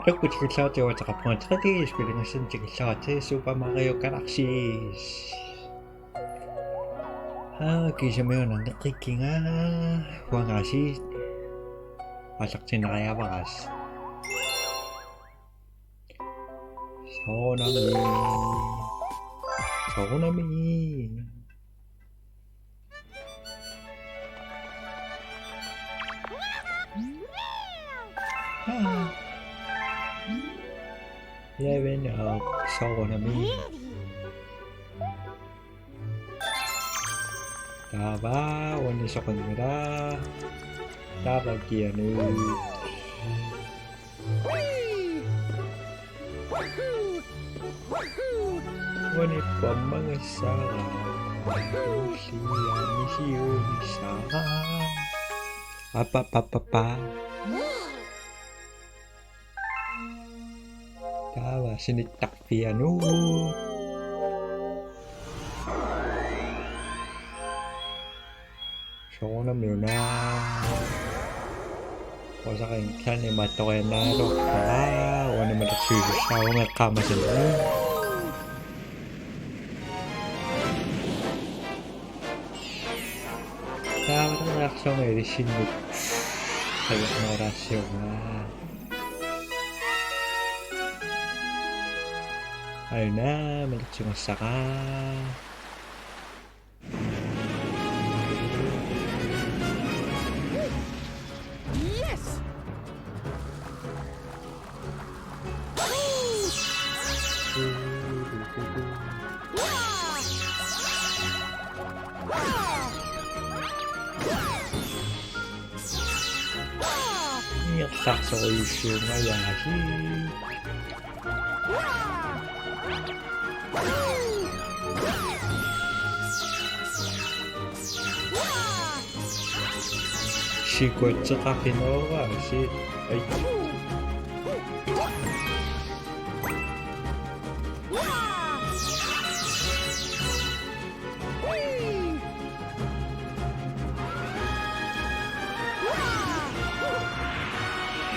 Lugud killautuataqarpunga 3D spillingassan tikillauati Super Mario Galaxies. Kisamiuna neqikkinga huangasi аллартинериаварас соонами Leven op soonami Tava 원리소건입니다. Tabagianu Wani pamangasara Usiya Apa Tawa sinitakpianu Soonamuna Wasakang kani matokenaro wani matatsusawa nga kamasila Tawa reaksyon nga isinip Kaya na rasyon nga Ayun na, matatsumasaka Sakso isu ngayashi Shikotsu kakinowa shi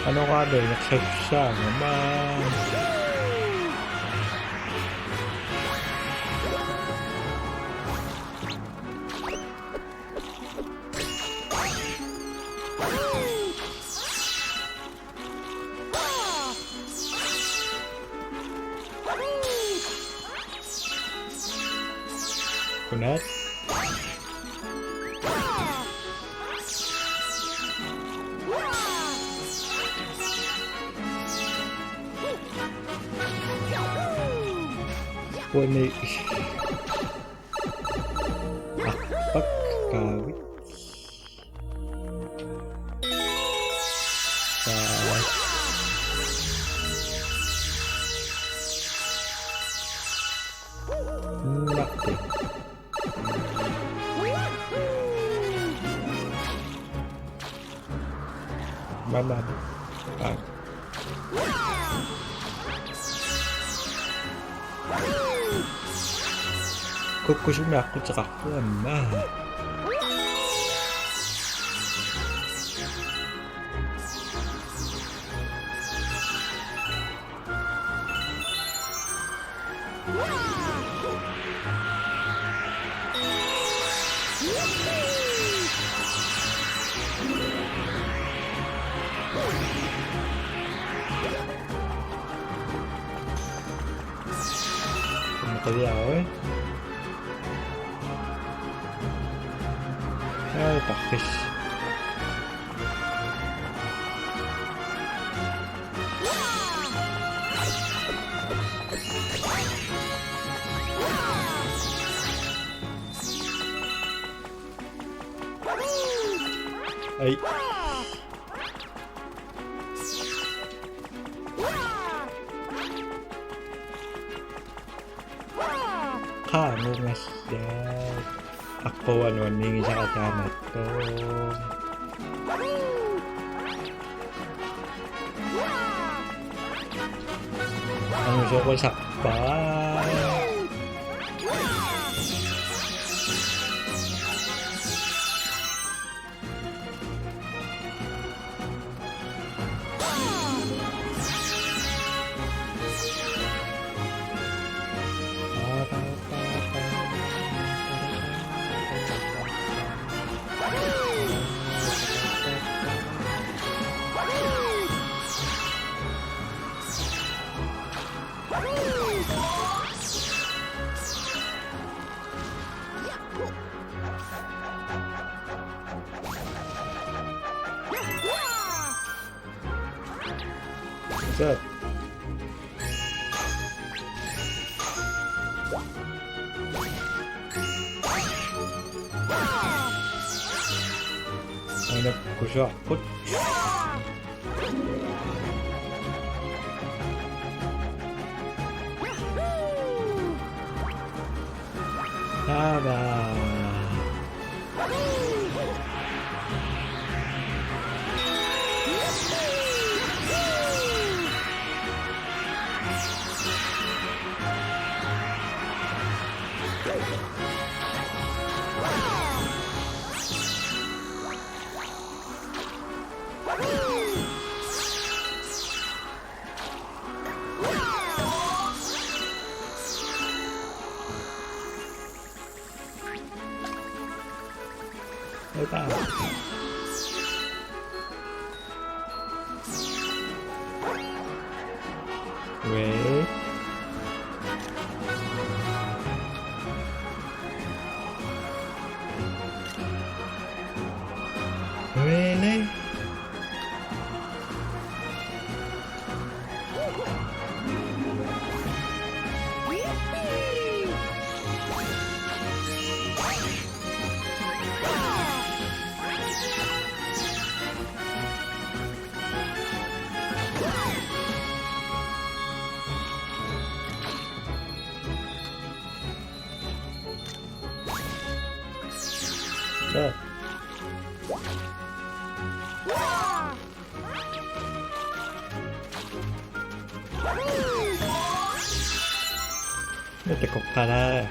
Ano ka doon? Nag-save siya naman. Kunat? Wani Akpak kawit Sawas Nakti Manad Kukusumi aku cekakuan nah tadi awal pakis ay Kano ngasdat Ako wanwaning sa katamat to Ang gusto ko sakpan 끝. 오늘 고쇼 굿. 잡아. 대박. 왜? 왜래? 네. 이때 꼭 가라.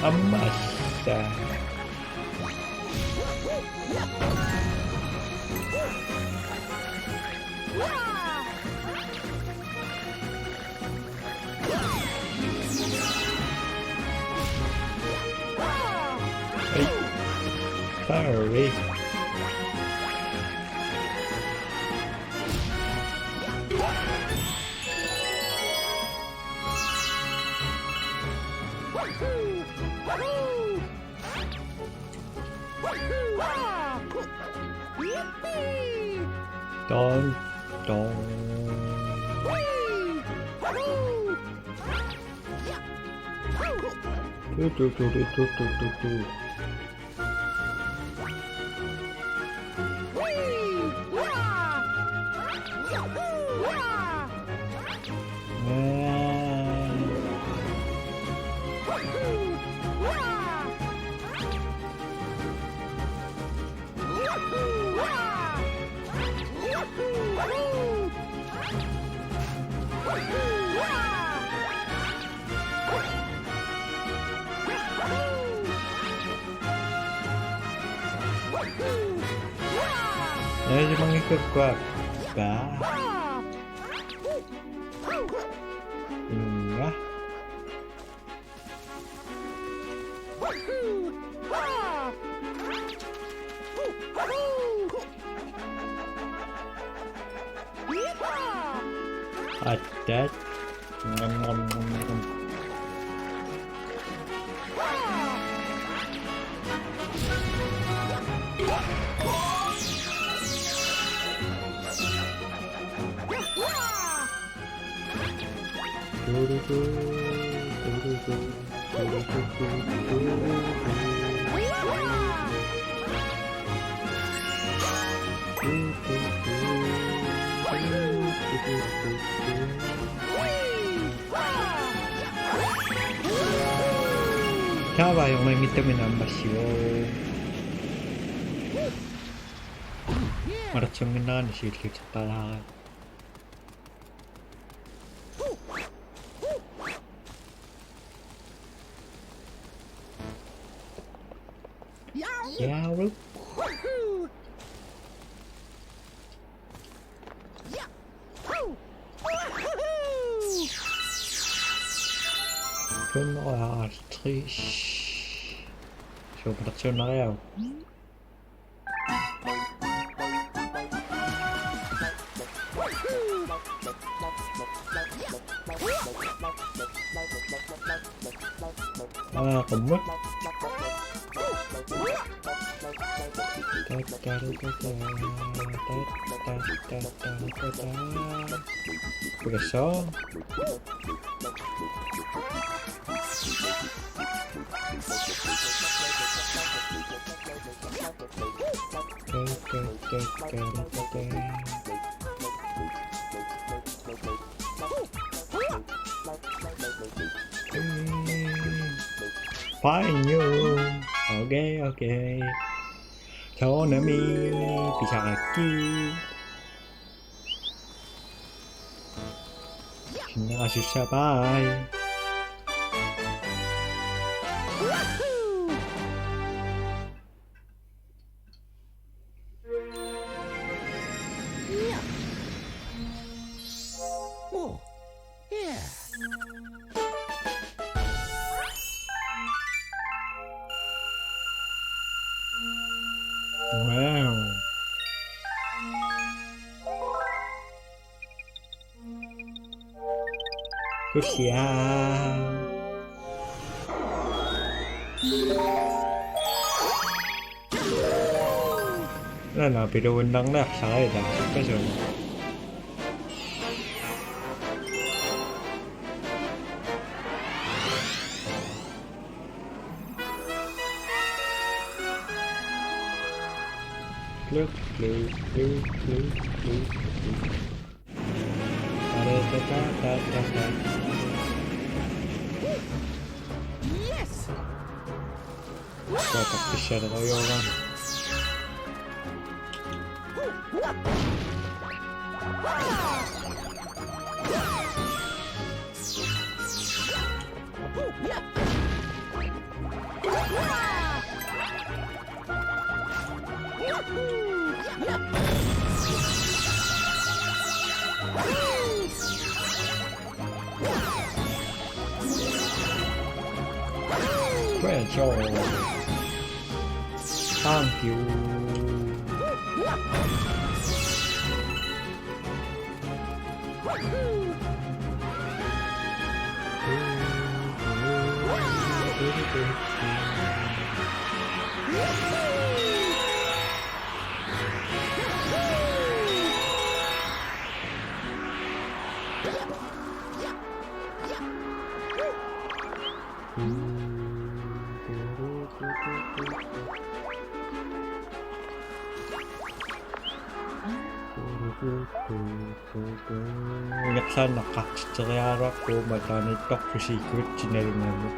안 맞다. 에이, sorry. 돈, 뚜뚜뚜뚜뚜뚜뚜. Medyo mangikot-kwak ka. Nga. Adat. Ngam-ngam-ngam-ngam. Tama, yung may mito minambasyon. Maratsong na nasilit sa talakan. Yawro. Kun og Artrish. Så operasjon na kayo. Kumot. Progression. Fine you. Okay. Tonami Pisaki. Nakasussabay. Wow. Kasihan. Ano, pinuundang na sa kayo lang. Kasi Look. Yes. Dapat siya na kayo lang. Great job. Thank you. Yaksan nakakasitsarara ko matanitok sa secret channel namin.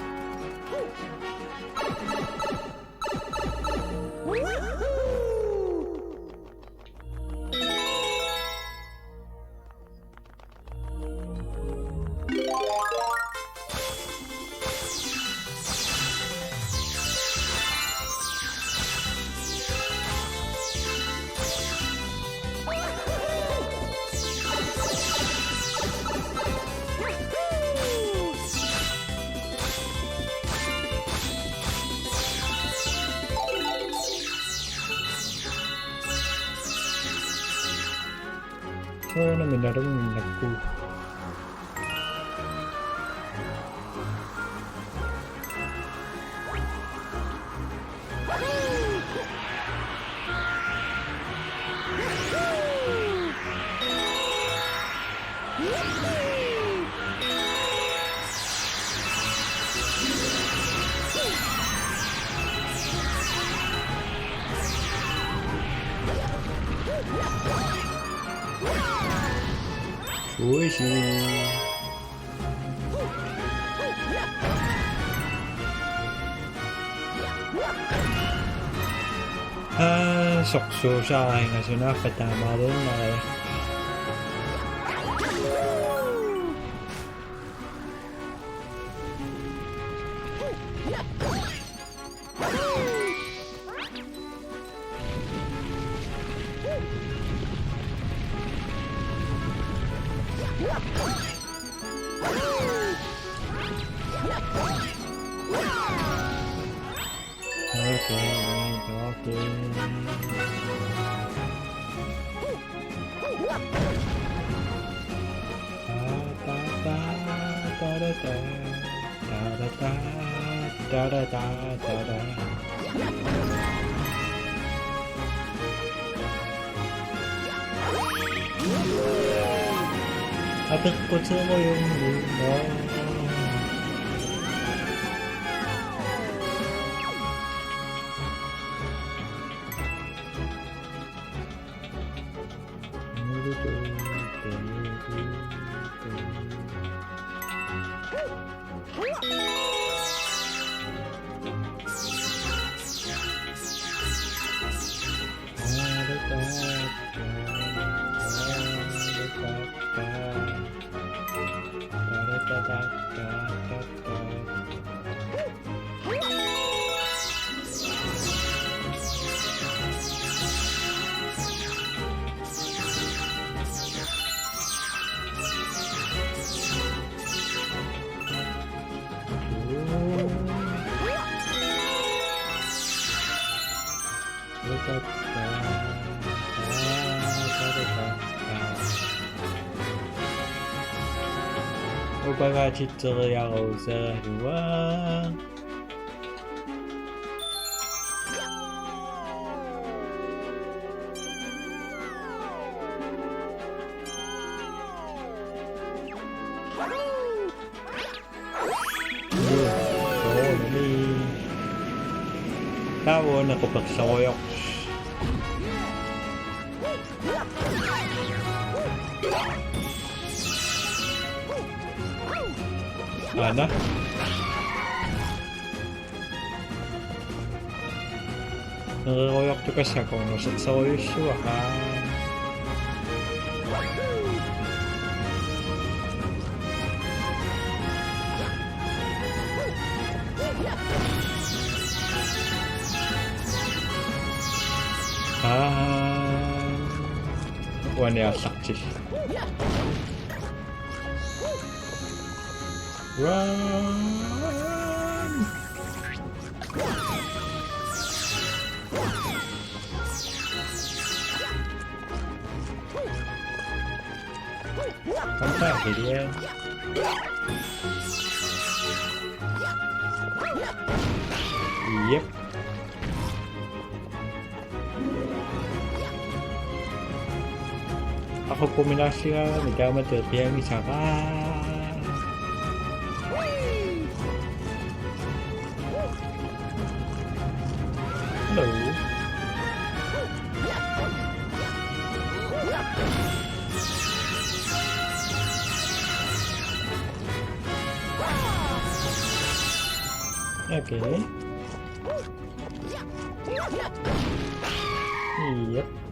Oo naman, narinig ko. Sushi. Soksuusahin nga patama rin na Abot ko sa yung luna. 오빠가 지쳐야 오사루와 Tawo na ko pagsakoyok. Ana? Nakakoyok to kasi ako nasat sa oyosyo ha. One sakti. Run! Come back, idiot. Yep. Ako puminasya, nagkamat at yung isa ka. Hello. Okay. Yep.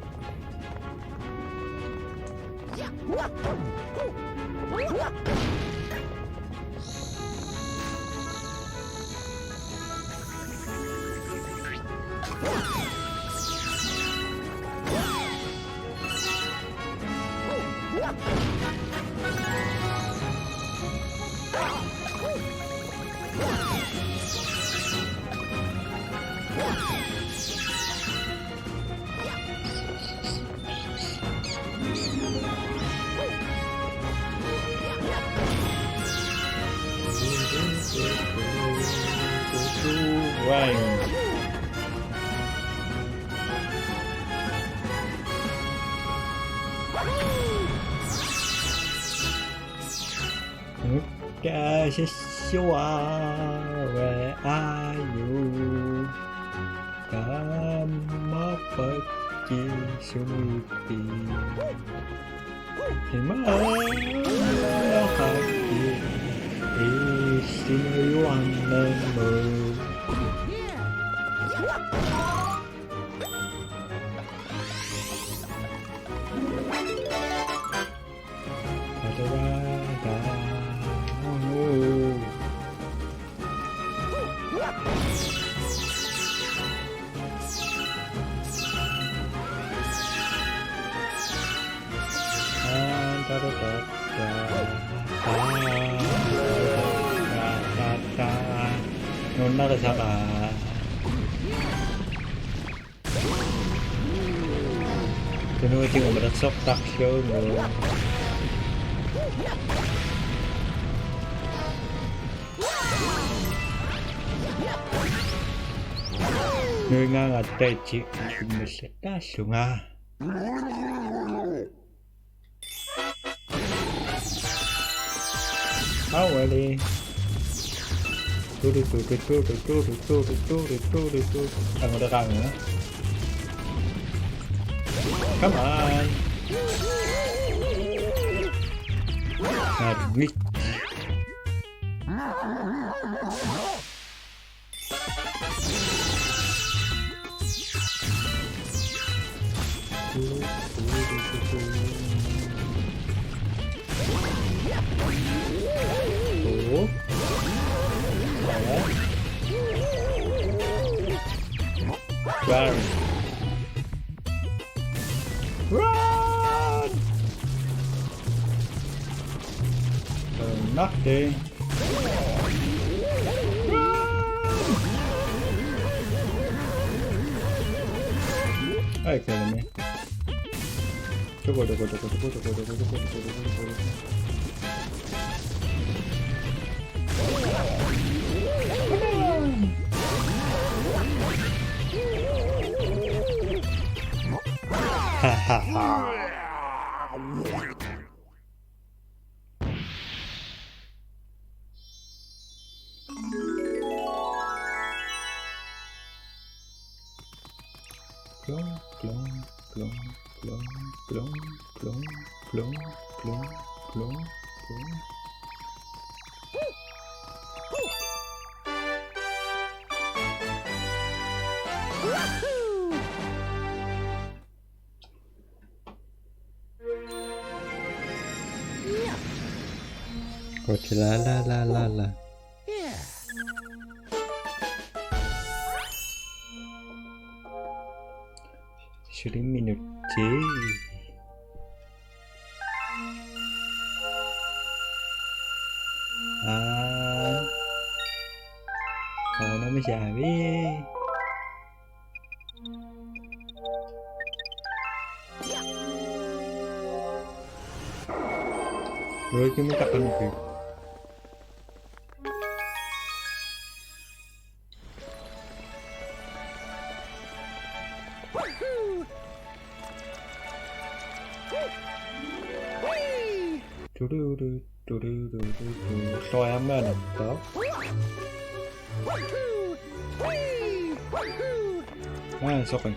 Where are you? Come pergi sumiti Himaya hati istimewaan Non 나가잖아. Cái 지금 mình sắp tắt show rồi. Người Nga là tệ chị mình sẽ đá xuống à. How ready? Thằng người ta càng nữa. Come on. Not weak. Run! Run! Nothing. Ay, espérame. Choco. Ha ha ha. Plong. Kocsi la. Shooting minuti. Nó mới dài biết. Rồi chứ mới cắt anh kìa. Soi em ra nằm đó. Sao vậy?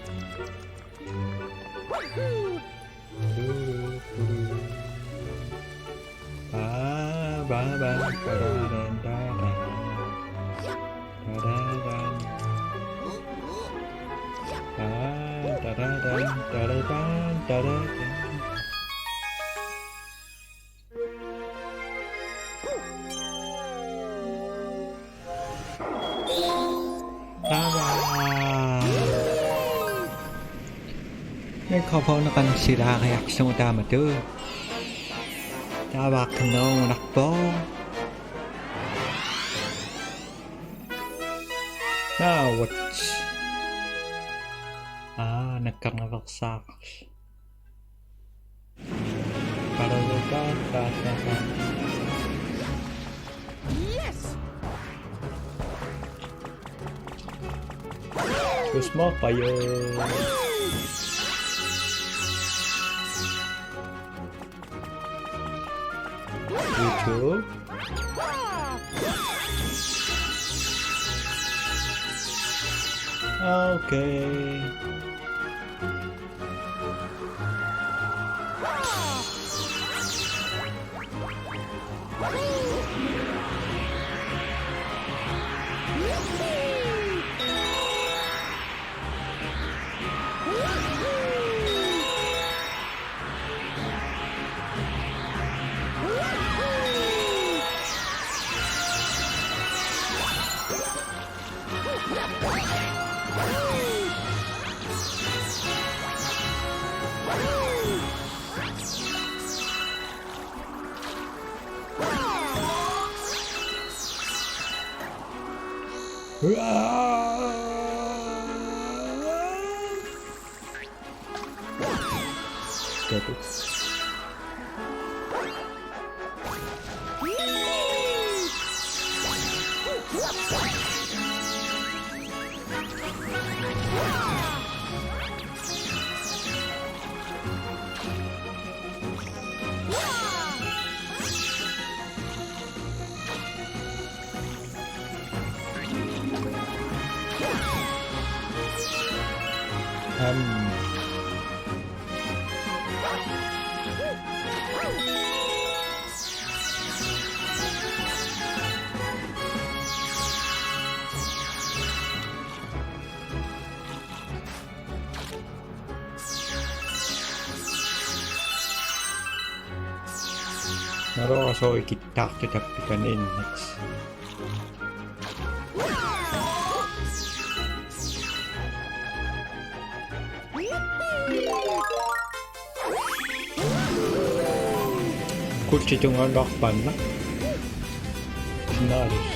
Kapanan sila reaksyon tama tu. Tawag no nakpo. Now what? Nagkarnavaksak. Para lupa. Yes. Terus mau payo. YouTube. Okay. Got it. Naroo ikitahto tapikanin. Kursi itong alakpan na. Sinalis.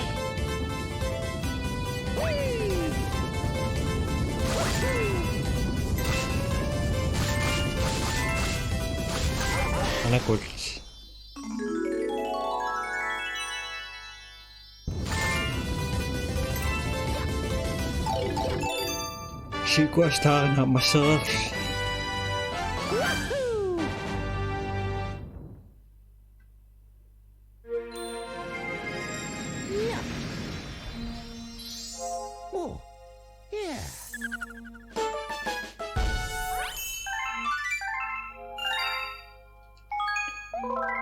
Ano kursi? Sikostar na masarap.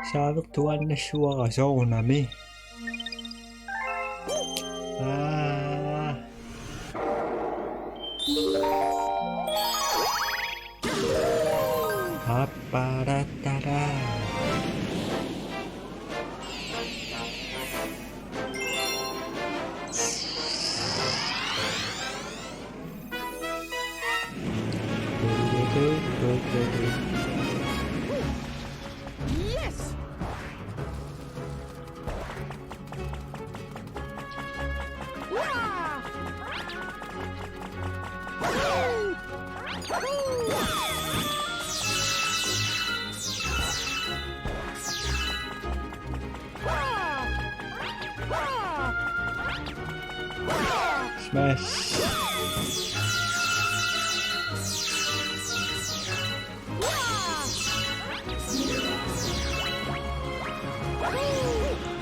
Sabak tuan na suwa ka sa unami. Aparatara. Yes. Smash.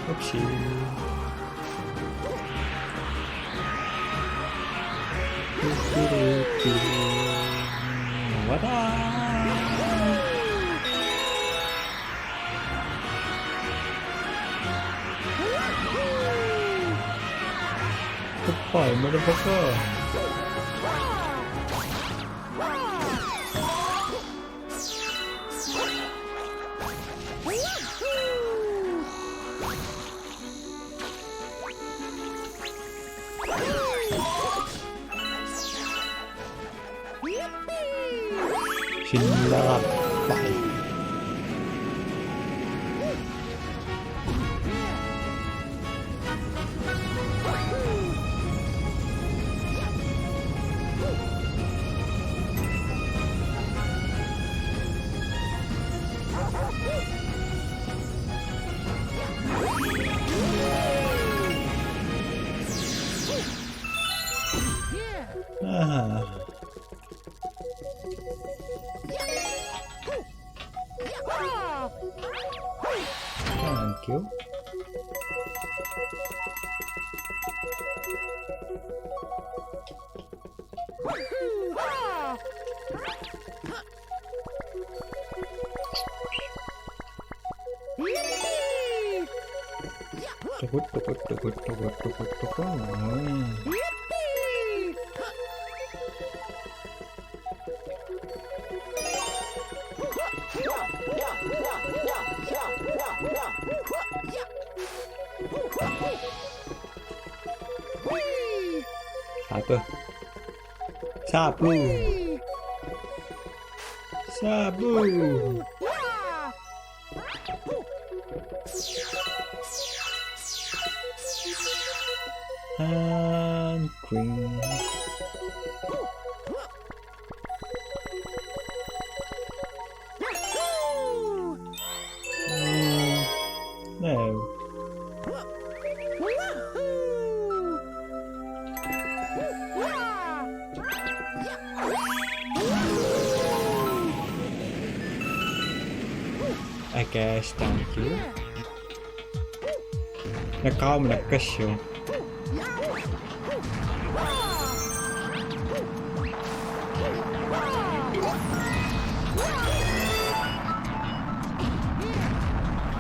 Oopsie. What Goodbye, motherfucker. Sinarap. Bye. Thank you. Apa? Sabu. Sabu. queen. No. I guess, thank you. Nakam na kasyo.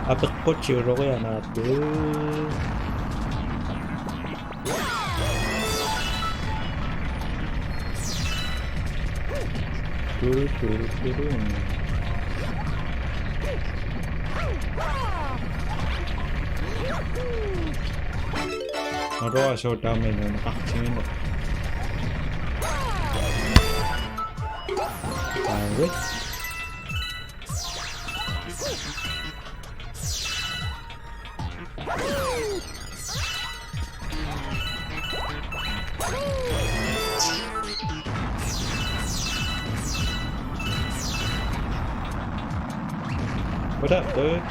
Apat po chiro kaya natin. Turu. Naro so dami na nakakatingin mo. Alright. What up, dude?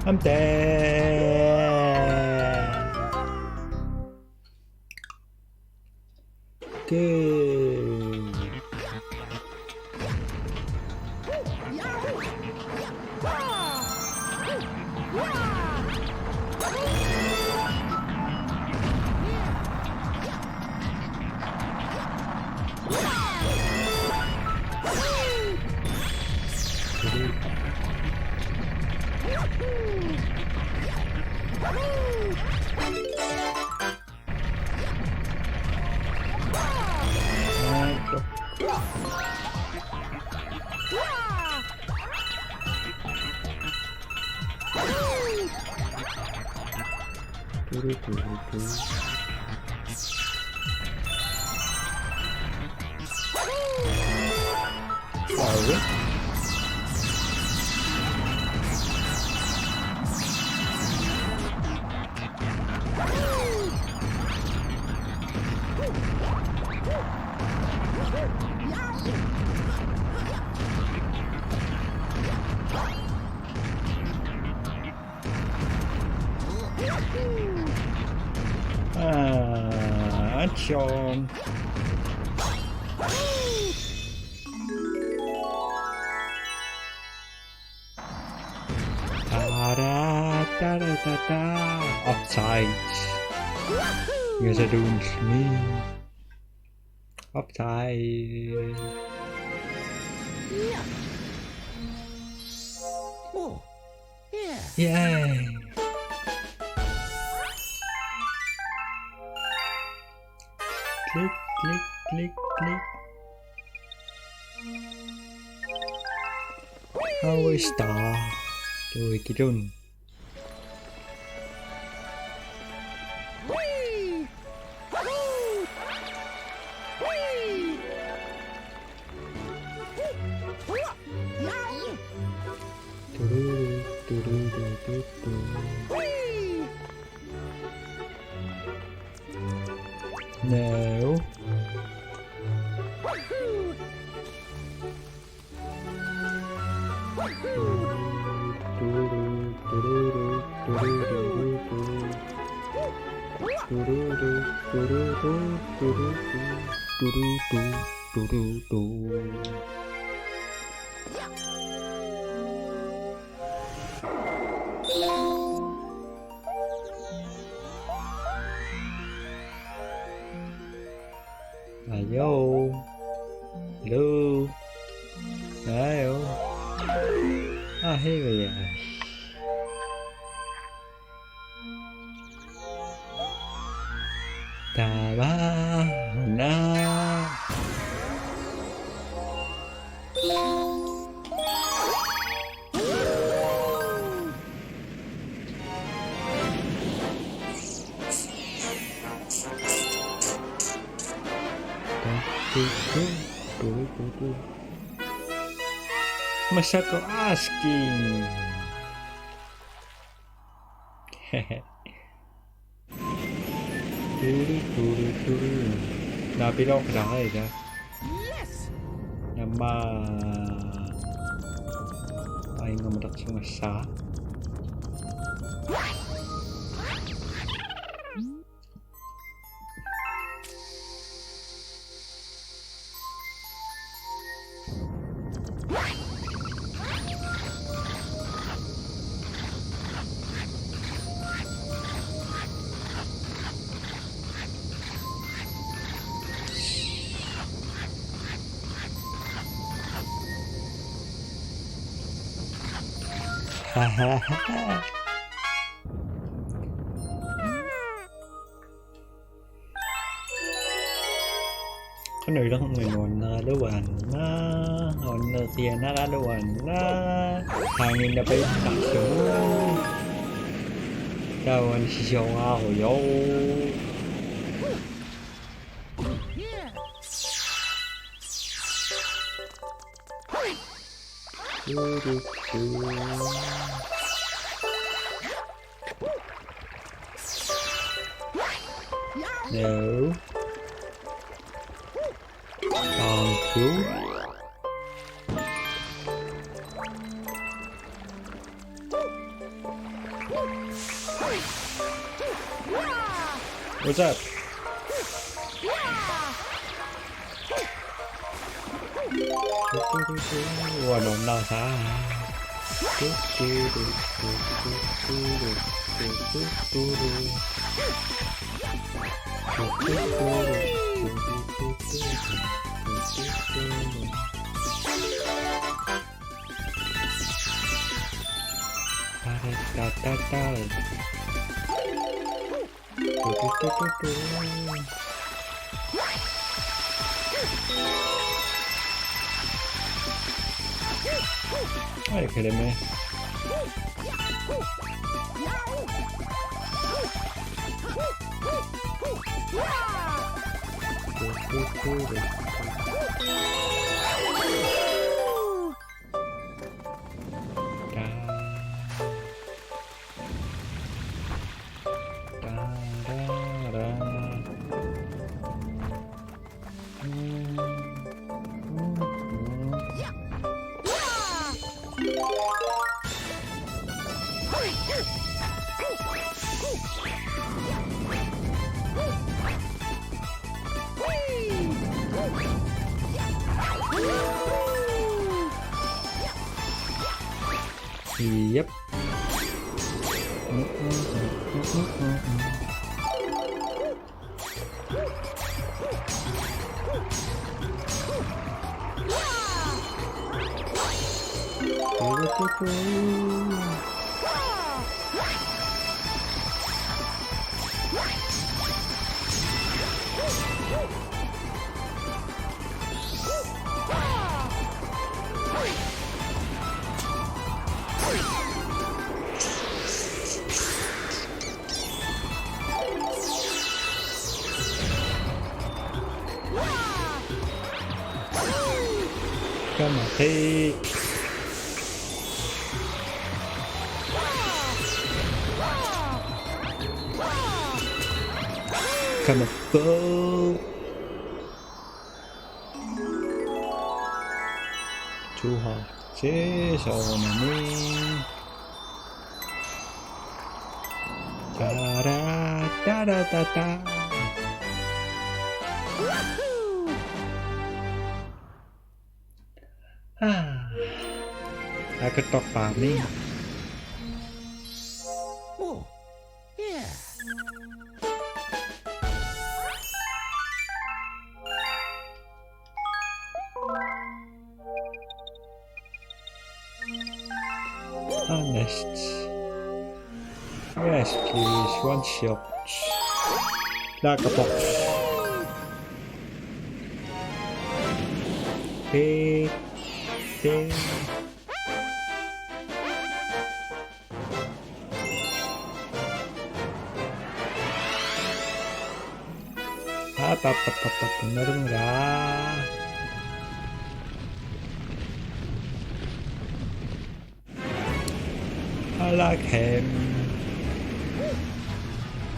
I'm dead. Good. Action. Da. Upside. You guys are doing me. Upside. Oh, yeah. Yay. Click. Power Star. Rồi cái run. No. Hello. Ah, here we are. Tama na. Masako asking. 나비라고 나가 이제. Yes. Nama ay nga madaksong sa Kanilang ngayon narawan na siya narawan na hangin na pa yung taksyo mo tawan siya ako yo Yeah. no thank you what's up Walau nasa Are you kidding me? Yep. Come on, hey. Come on, go. Too hot. So many. Da da da da da. I could talk farming. Oh, yeah. Nests. Yes, please. One shot. Like a box. Hey. Hey. 빠빠빠빠빠 나르라 할라캠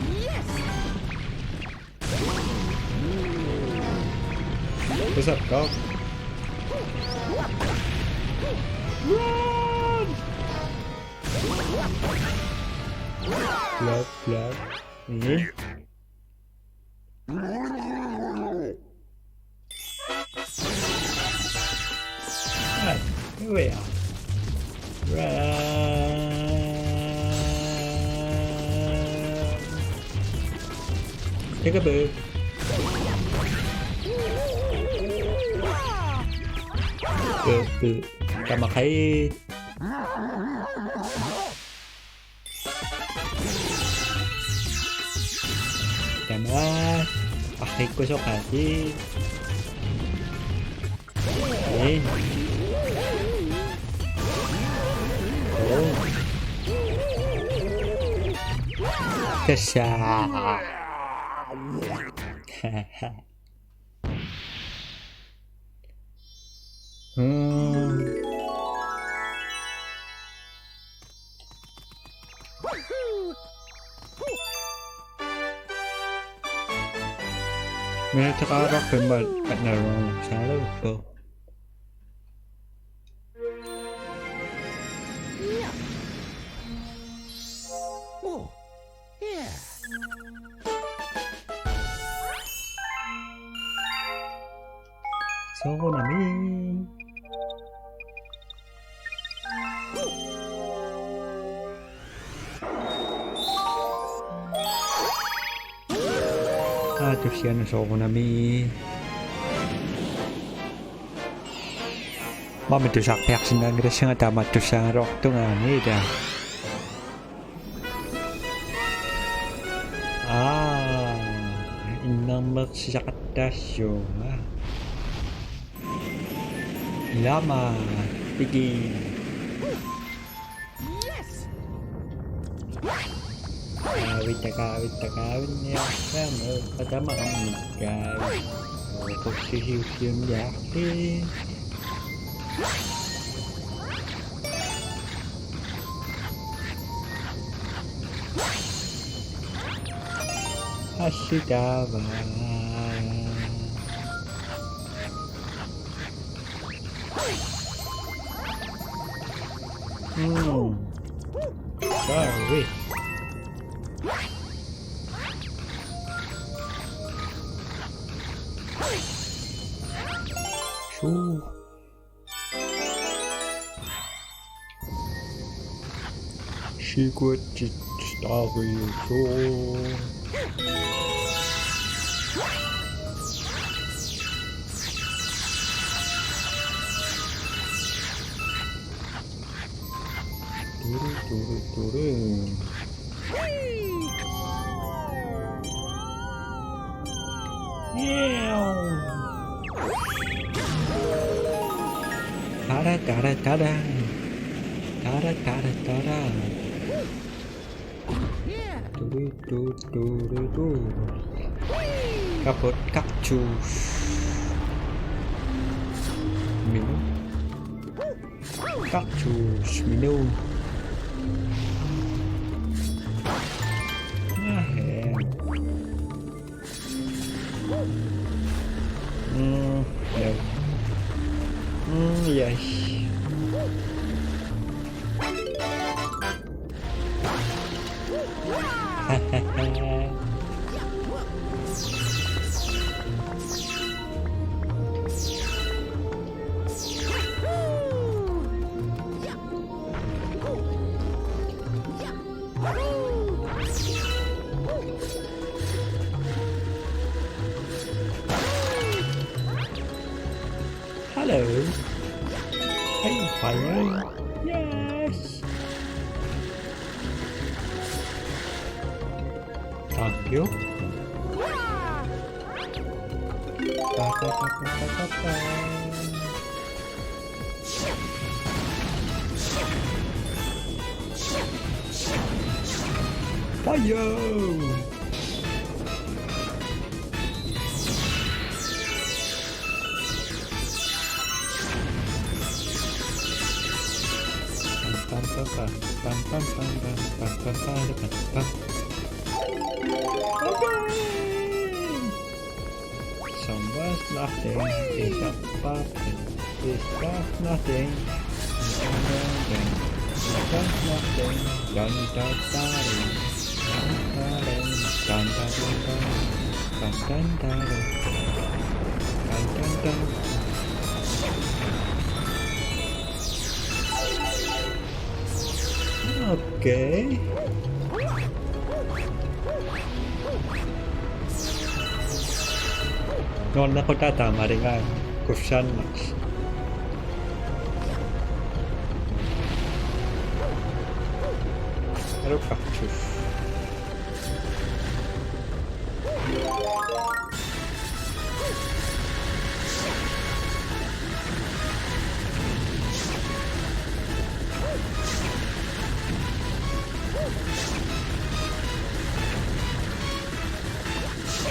Yes. What's up, dog? Flop, flop. Ah, here we are. Run. Take a boo. Boo. Kamakait. Tama. Pakik ko sa kasi. Eh. Oh. Kasya. Woohoo. May nakarock pa ba at naroon sa loob? Yeah. Oh, yeah. So namin. Terus yan so nami. Mami tu sak pek senang kita sangat tamat tu sang rock tu ngani dah. Inang magsisakat Lama pergi. Yes. Kawin niya kamu pada mengikai. Posisi yakin. Asyidaba. Sorry. Shoo. Secret story. Turun. Tada. Yeah. Turu. Kapot kaktus. Minum. Kaktus minum. Yes. Hello. Hey, fire. Yes. Thank you. Fire. Someone's nothing is a puppet. It's just nothing. It's just nothing. Dun dun dun dun dun dun dun dun dun dun dun. Okay. Non na ko tatama rin nga. Question marks. Pero cactus.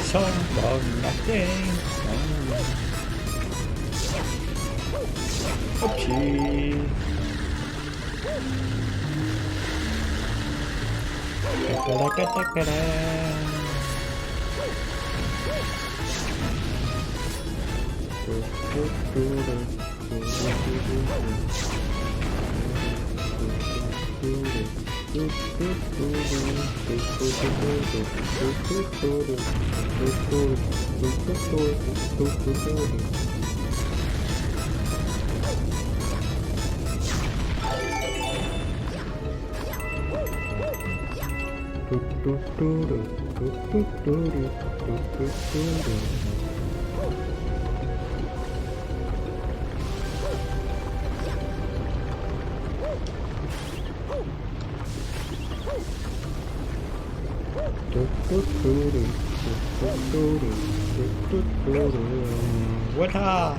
Song of nothing. Oopsie. Takara. What up?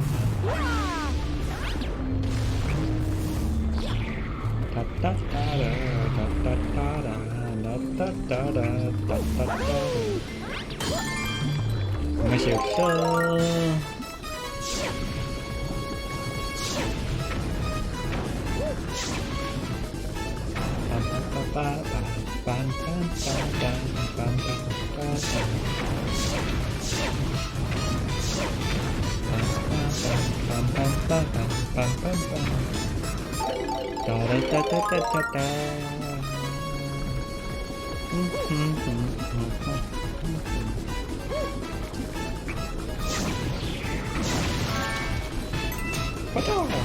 Mấy siêu sơ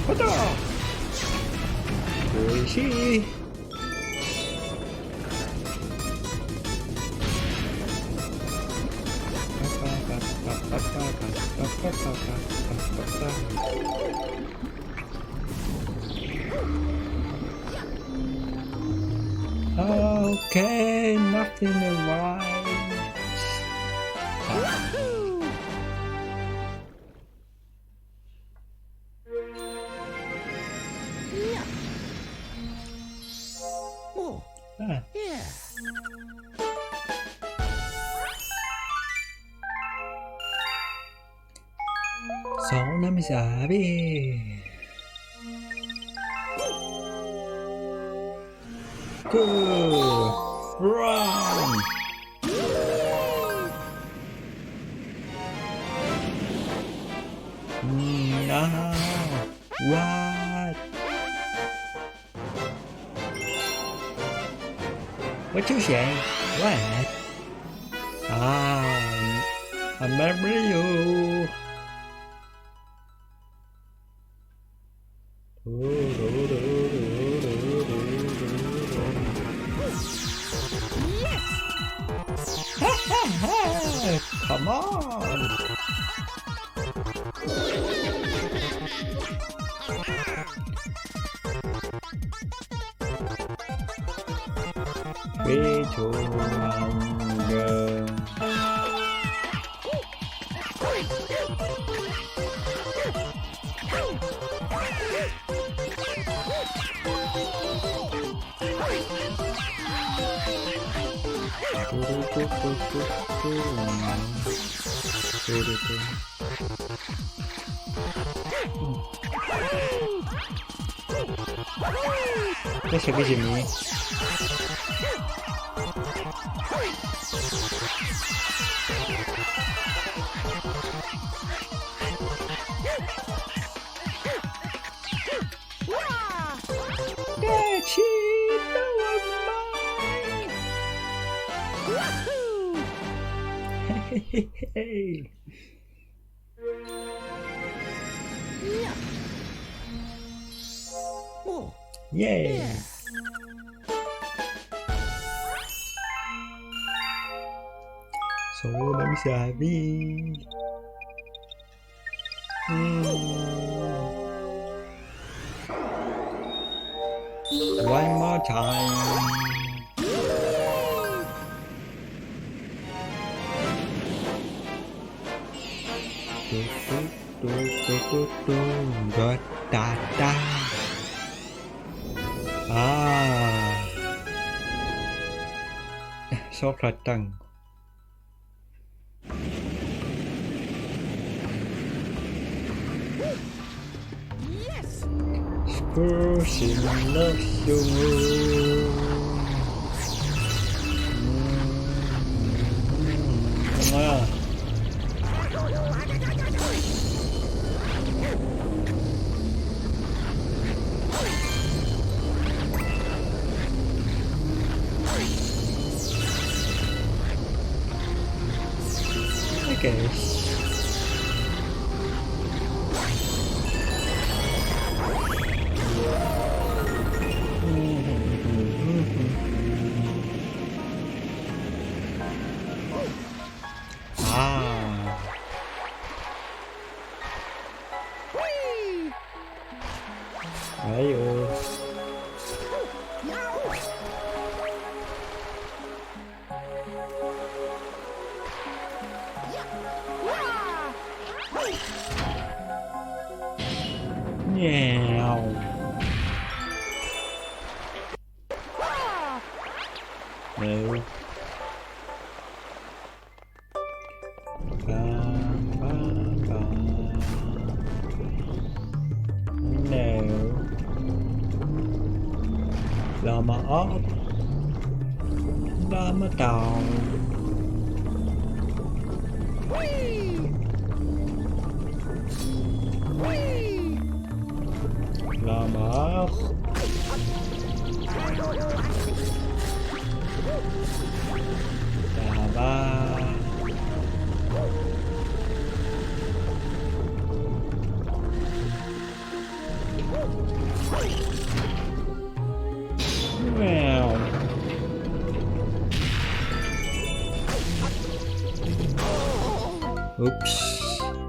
What up? Oishi. Okay, nothing arrives. Yeah. Oh, yeah. Sono misabi. Good. Run. No. What? What you say? What? I remember you. Come on. Way too longer. Questo che c'è mi? ได้ชีวิตแล้ววันใหม่ Wahoo! เฮ้ย Yeah. Oh, เย้ yeah. โซน้ำสาบีOne more time ตุ๊ดดาดาโชครัดตัง Yes. Spursing love you ยังไงอ่ะI guess Whee! Ayo Yow! Wah! Nhèo Wah! Đều Ba Đều Lama up Lama down Whee! Whee! Lama up Lama Wow Oops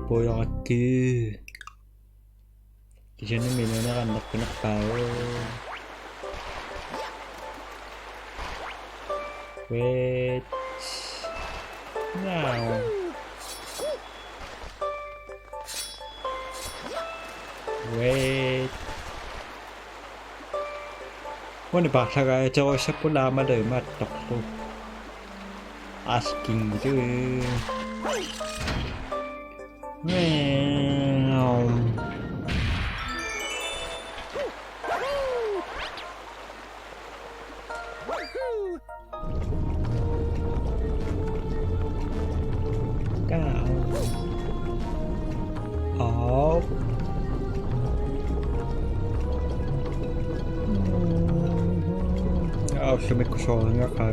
보여갔지 기존의 민호가 안 나쁘나 봐요 Wait Now Wait 오늘 박사가 저거 샤프라마를 맞다고 asking chứ Wow Woohoo! Cao Hộp Sao mấy con sò ngắt rồi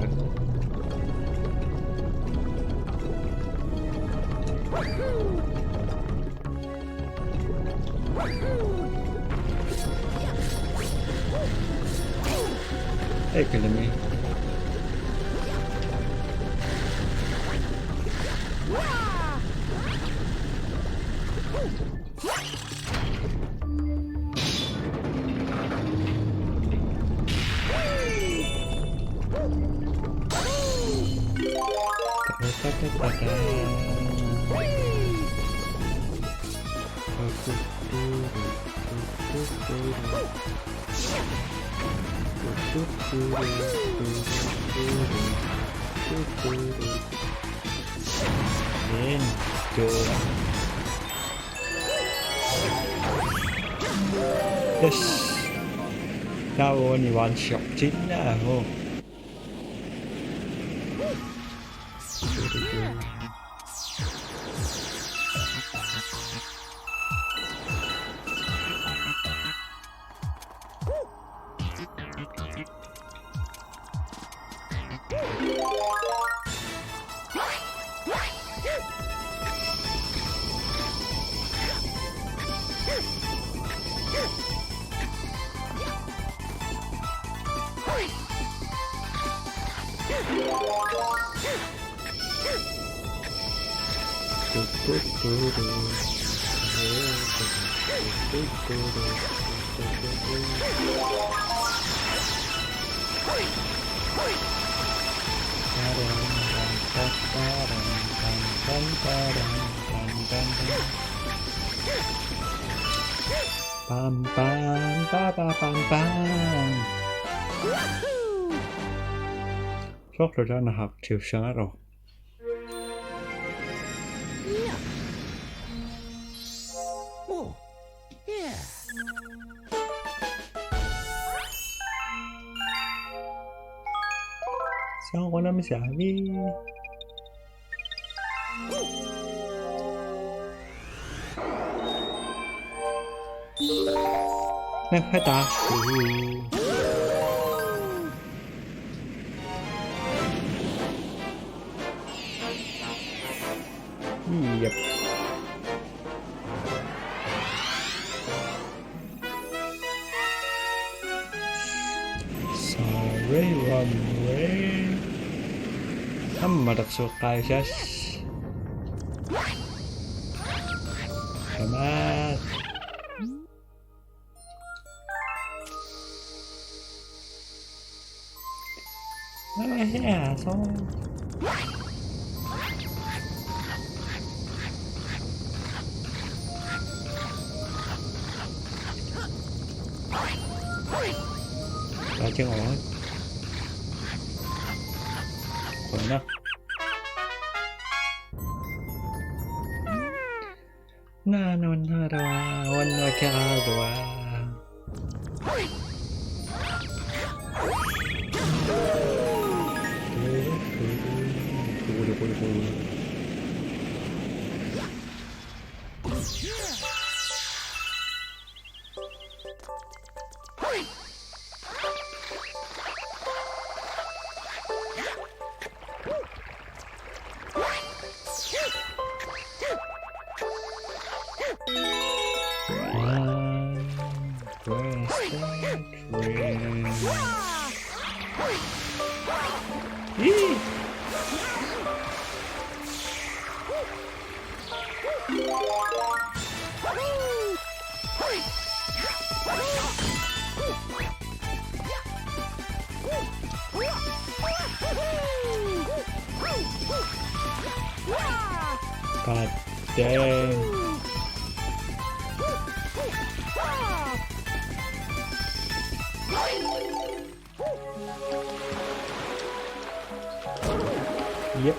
Ê cái này Lên Good Yes That only one shot chính là hô Pam pam pa pa pam pam. Wahoo! Çok güzel nahak tavşanlar o. Yeah. Oh, yeah. Sao con năm xả đi. Nè khai ta. Yep. Sorry, one way. Amma đặc kaisas. Selamat. Ya, so. Ra chân ổn. Khỏe đó. Na na na ra, wana ka ra. God dang. Yep.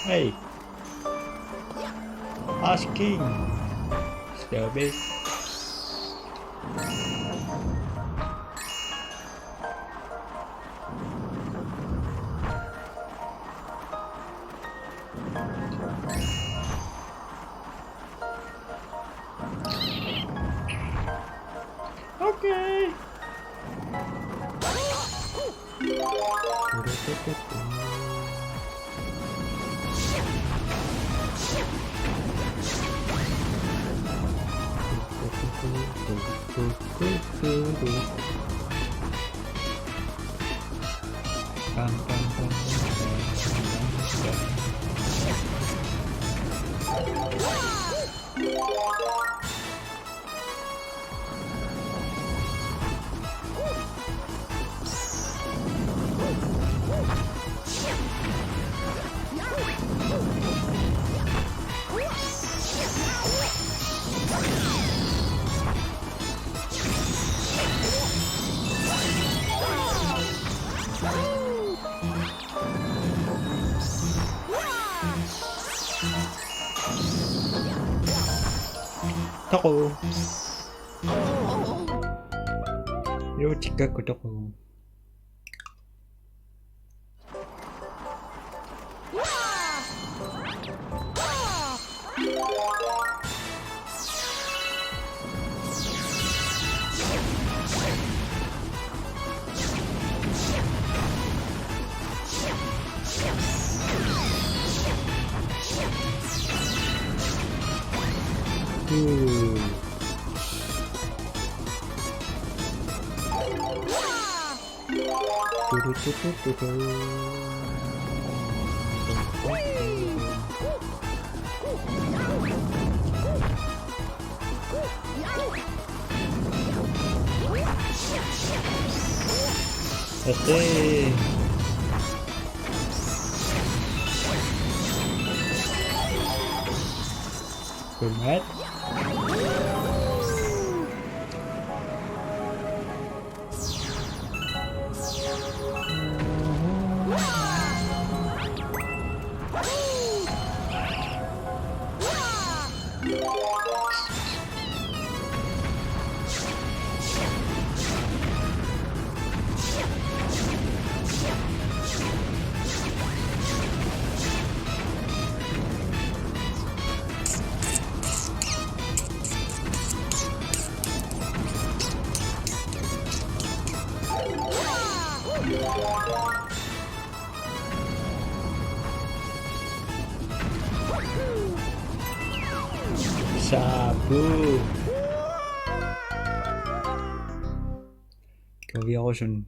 Hey, asking, stupid. Okay. 고토고 요치가 고토고 됐지. 굿맛. Sabu. Go wie auch schon.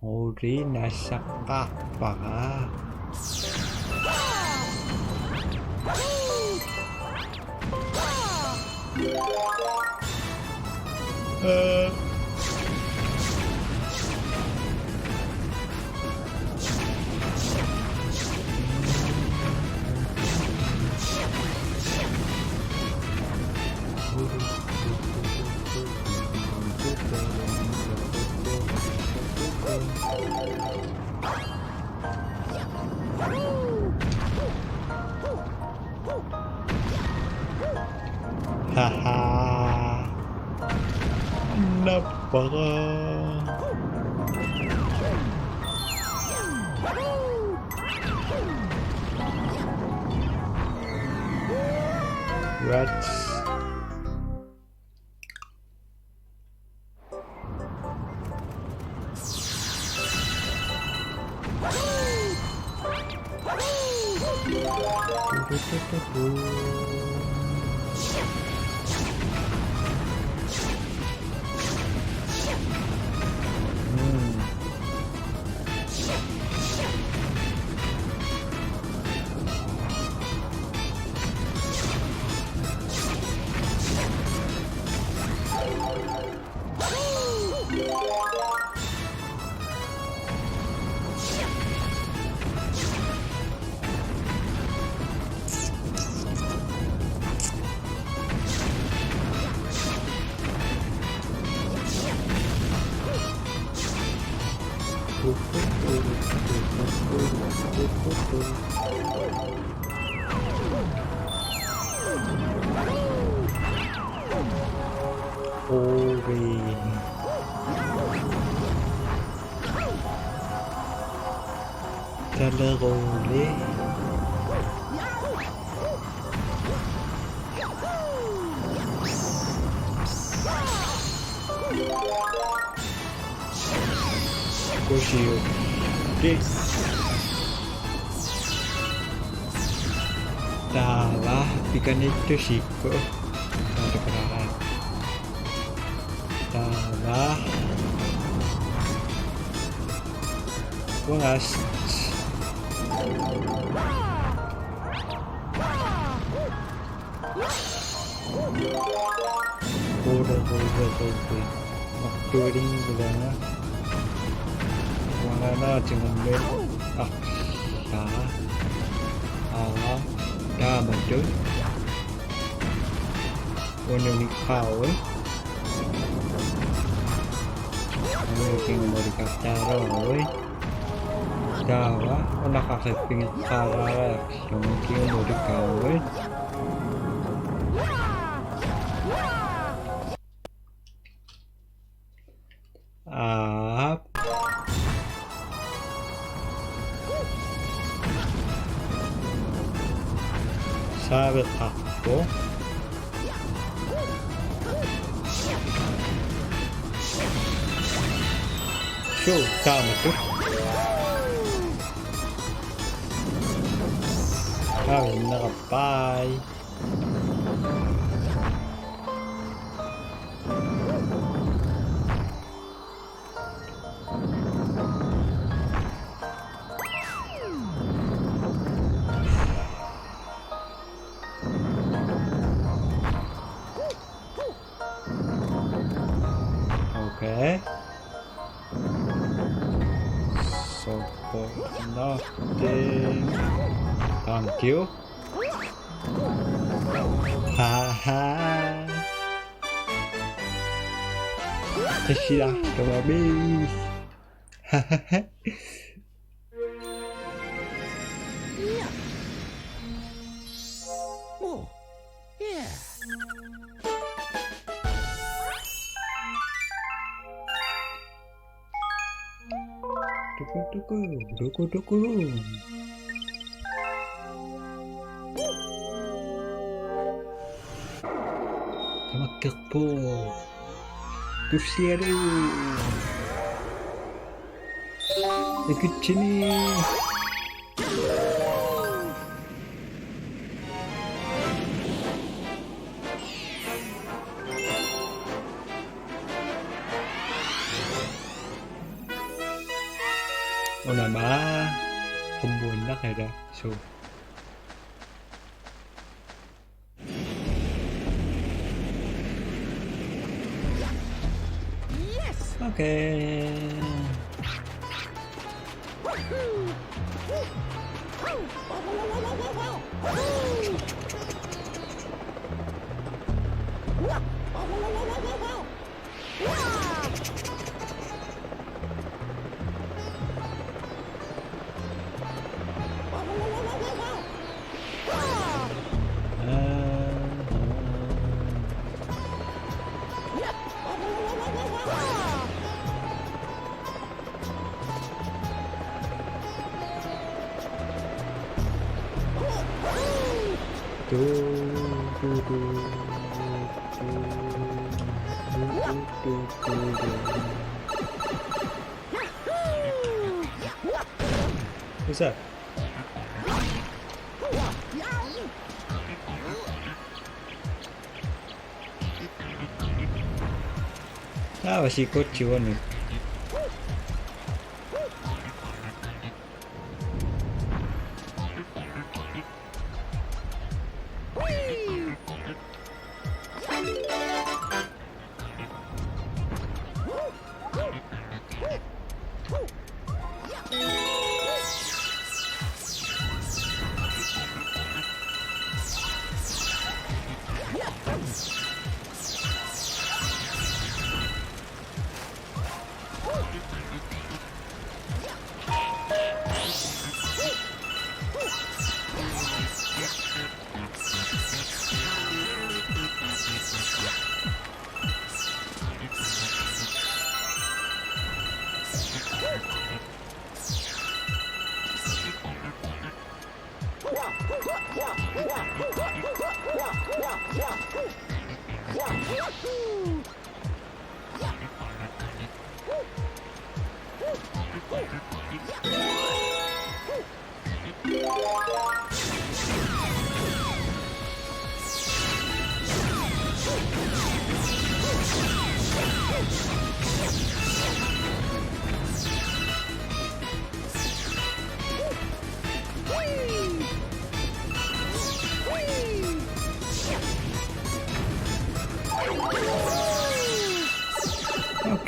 Urina sakapa. Haha. Napaka. Rats. โอเวนซาเลโรเล่โกชิโอเดSalah, ikan itu Shiko. Ada kenalan. Salah. Was. Udah. Makturing bilangnya. Mana jangan main. Salah. Allah. Đa mà trước con đường đi khảo ấy người kia người đi cặp cha rồi đa quá con đã khảo sạch pin pha ra là chúng kia người đi cào ấy Sabe tapo Show tama tu Kami nakapay Okay. So for nothing. Thank you. Haha. Teshira, Tomabi. Hahaha. Oh, yeah. Duku. Tamakak po. Tushiaru. Ikut sini. Ona ba không buồn đắc này ra xuống ok What's that? Ah, masih kocok nih.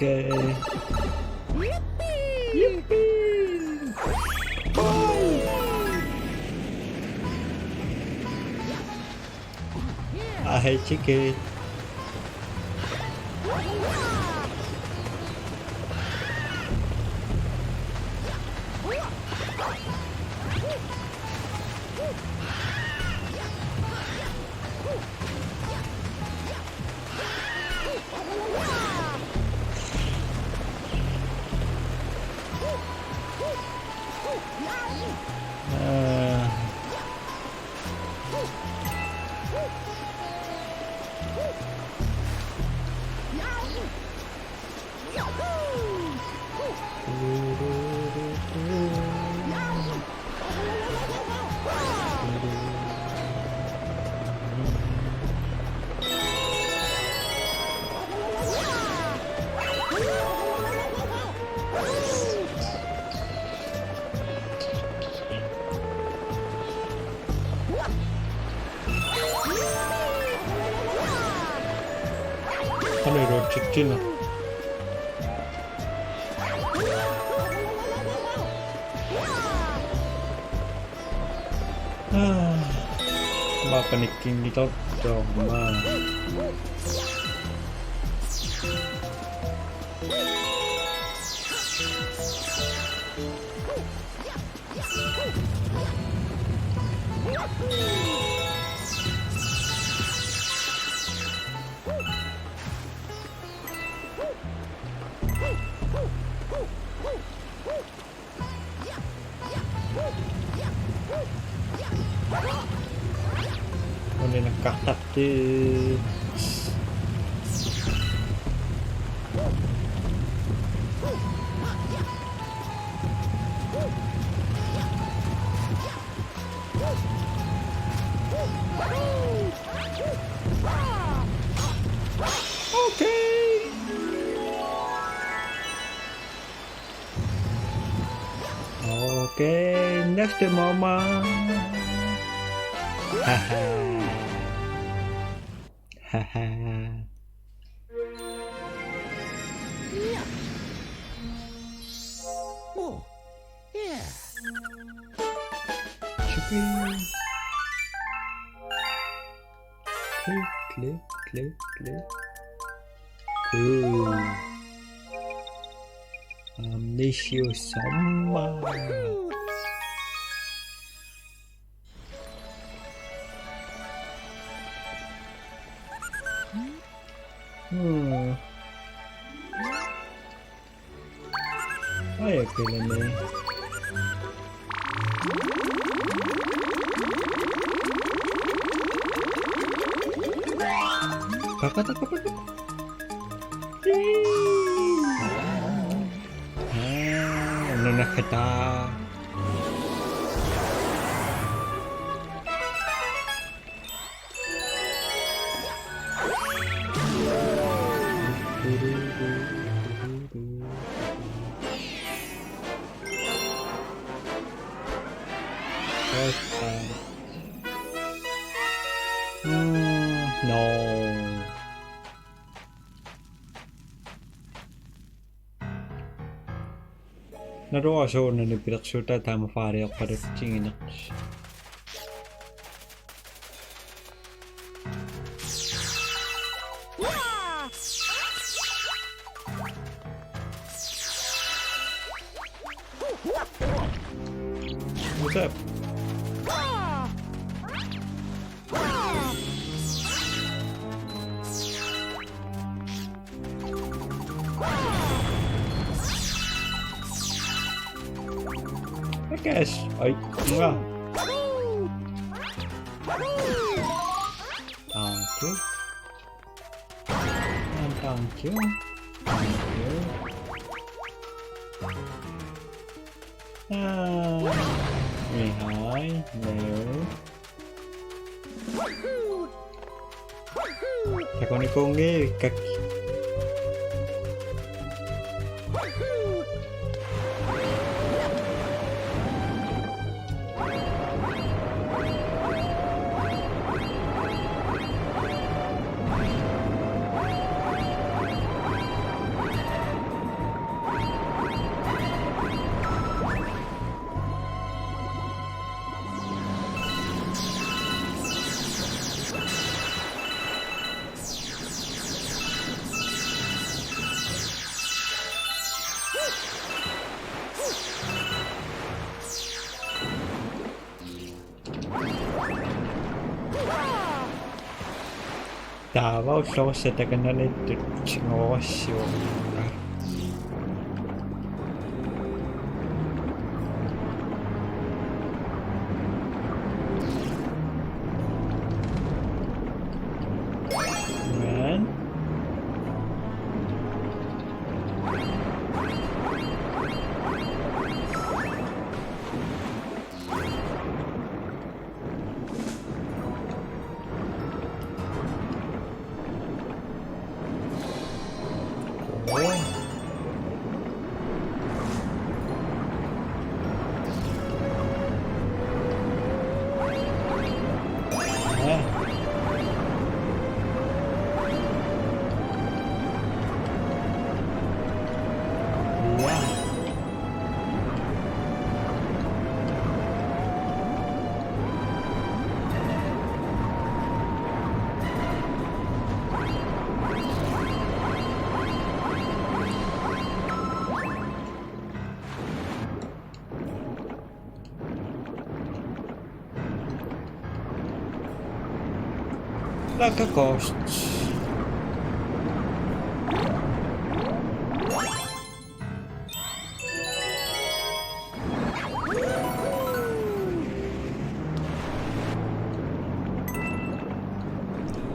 Okay. Yippee! Bye! I hate chicken. 하늘로 직진을 mapanikin dito ma Ano nagkakati Okay, next mama. Haha. Haha. Oh, yeah. Chicken. Click, click, click, click. Cool. Amnesia sama. Ay, kailan na eh. Kakatak. Ano na kita? No. När råsåren är piratsuta tämä fari och parit singinaks. What's up? Guys, ay, nga. Thank you. And thank you. Thank you. Hi, no. Chắc con đi con nghe cực. Davao closet kan na lite ngosyo. Man. Like a ghost.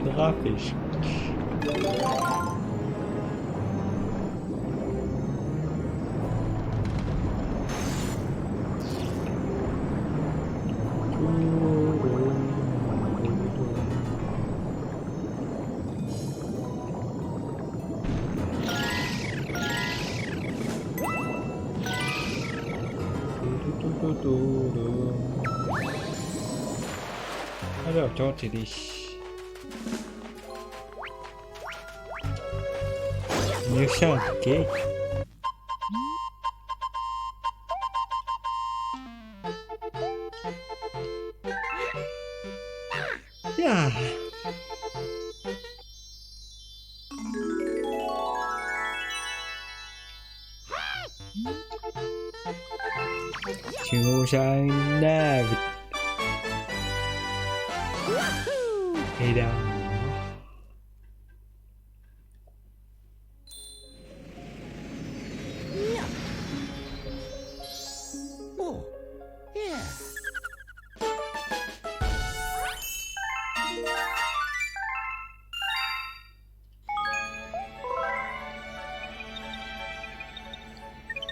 Grafisch. Hello, totally. New sound, okay? Yeah. Choosing David. Hey down. Oh, yeah.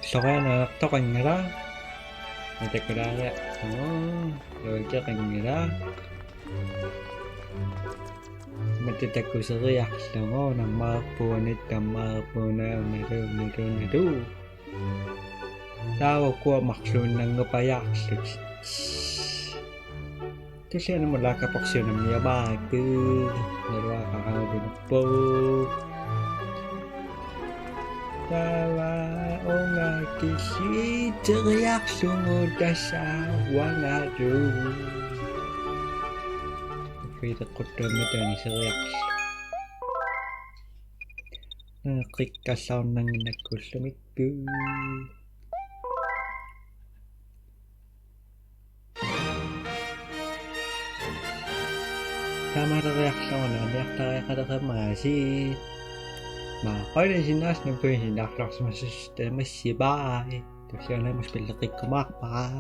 So kaya nakaktakan nila. Nanti ko lang ya. Logya kan nila. Matitak ko sa reaction ko ng mapunit ka mapuna nado. Tawag ko maksun ng ngapayak. Kasi ano mo lakapaksyon ng niya bago. Nalawa kakawin po. Tawa o nga kisi reaction mo dasawa nga doon. Kita ko dami sa reaction. Nakik ka sound ng nagkusamit ko. Tama na reaction ko na. React tayo ka masih. Mà khói lên xin nó nên tôi hiện đặt lọc mà system mới xì bài Kasi alam, mas pilitik ko makpa.